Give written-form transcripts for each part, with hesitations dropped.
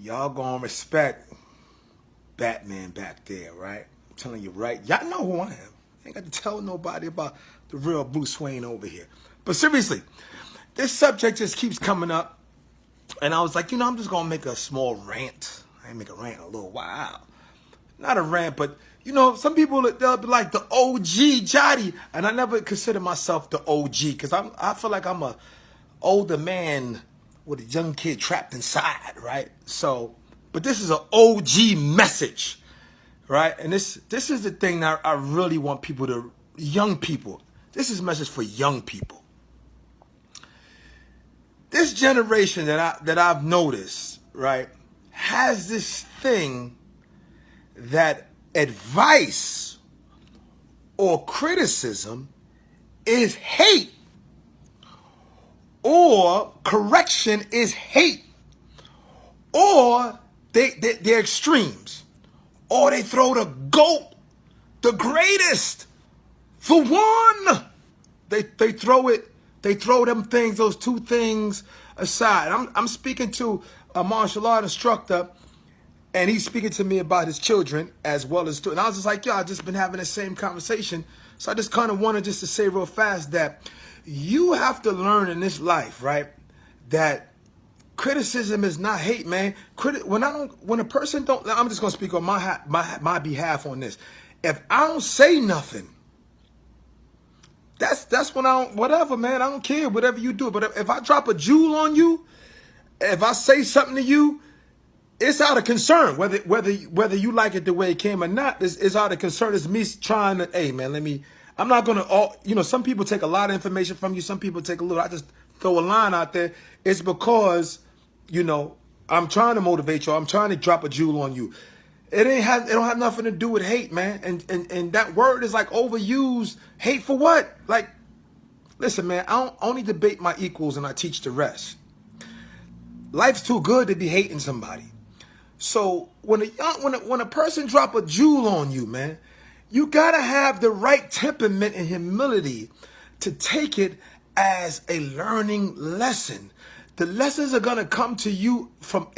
Y'all gonna respect Batman back there, right? I'm telling you, right? Y'all know who I am. Ain't got to tell nobody about the real Bruce Wayne over here. But seriously, this subject just keeps coming up. And I was like, I'm just gonna make a small rant. I ain't make a rant in a little while. Not a rant, but some people they'll be like the OG Jotty, and I never consider myself the OG because I feel like I'm a older man with a young kid trapped inside, right? So, but this is an OG message, right? And this is the thing that I really want people to, young people. This is a message for young people. This generation that I've noticed, right, has this thing that advice or criticism is hate, or correction is hate, or they're extremes, or they throw the GOAT, the greatest, the one. They throw it. They throw them things, those two things aside. I'm speaking to a martial art instructor, and he's speaking to me about his children as well as, and I was just like, I've just been having the same conversation. So I just kind of wanted just to say real fast that you have to learn in this life, right, that criticism is not hate, man. When a person don't, I'm just gonna speak on my behalf on this. If I don't say nothing, that's when I don't, whatever, man. I don't care, whatever you do. But if I drop a jewel on you, if I say something to you, it's out of concern. Whether you like it the way it came or not, it's out of concern. It's me trying to, hey, man, I'm not going to, some people take a lot of information from you. Some people take a little. I just throw a line out there. It's because, I'm trying to motivate you. I'm trying to drop a jewel on you. It don't have nothing to do with hate, man. And that word is like overused. Hate for what? Like, listen, man, I only debate my equals and I teach the rest. Life's too good to be hating somebody. So when a person drop a jewel on you, man, you gotta have the right temperament and humility to take it as a learning lesson. The lessons are gonna come to you from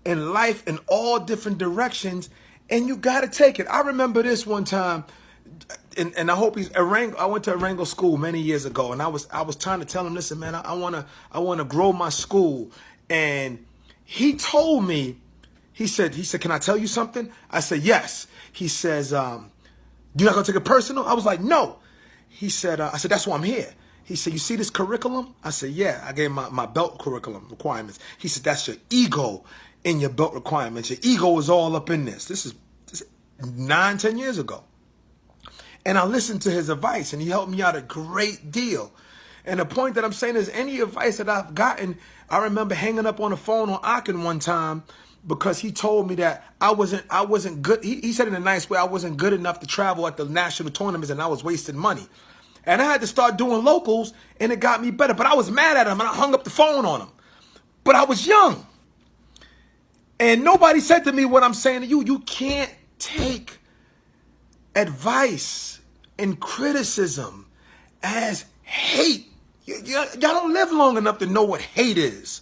in life in all different directions, and you gotta take it. I remember this one time, and I hope I went to Arango school many years ago, and I was trying to tell him, listen, man, I wanna grow my school, and he told me. He said, can I tell you something? I said, yes. He says, you're not going to take it personal? I was like, no. He said, I said, that's why I'm here. He said, you see this curriculum? I said, yeah. I gave him my belt curriculum requirements. He said, that's your ego in your belt requirements. Your ego is all up in this. This is 9-10 years ago. And I listened to his advice, and he helped me out a great deal. And the point that I'm saying is any advice that I've gotten, I remember hanging up on the phone on Aachen one time, because he told me that I wasn't good. He said in a nice way, I wasn't good enough to travel at the national tournaments and I was wasting money. And I had to start doing locals and it got me better. But I was mad at him and I hung up the phone on him. But I was young. And nobody said to me what I'm saying to you. You can't take advice and criticism as hate. Y'all don't live long enough to know what hate is.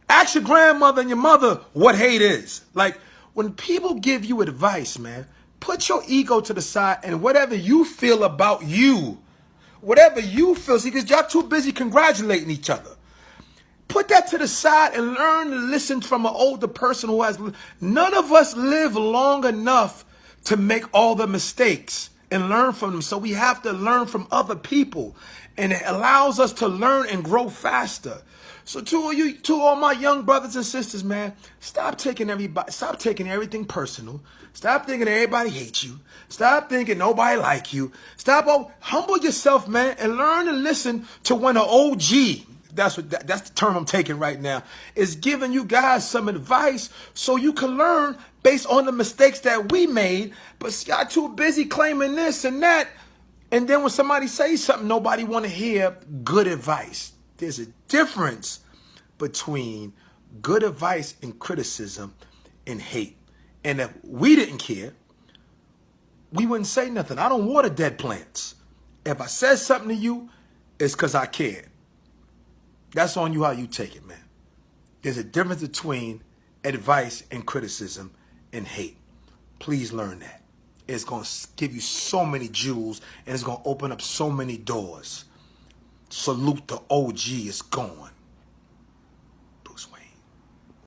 Ask your grandmother and your mother what hate is. Like, when people give you advice, man, put your ego to the side and whatever you feel about you, whatever you feel, see, because y'all too busy congratulating each other. Put that to the side and learn to listen from an older person who has, none of us live long enough to make all the mistakes and learn from them. So we have to learn from other people, and it allows us to learn and grow faster. So to all my young brothers and sisters, man, stop taking everything personal. Stop thinking everybody hates you. Stop thinking nobody like you. Humble yourself, man, and learn to listen to when an OG, that's the term I'm taking right now, is giving you guys some advice so you can learn based on the mistakes that we made. But y'all too busy claiming this and that. And then when somebody says something, nobody want to hear good advice. There's a difference between good advice and criticism and hate. And if we didn't care, we wouldn't say nothing. I don't water dead plants. If I said something to you, it's because I cared. That's on you how you take it, man. There's a difference between advice and criticism and hate. Please learn that. It's going to give you so many jewels, and it's going to open up so many doors. Salute the OG is gone.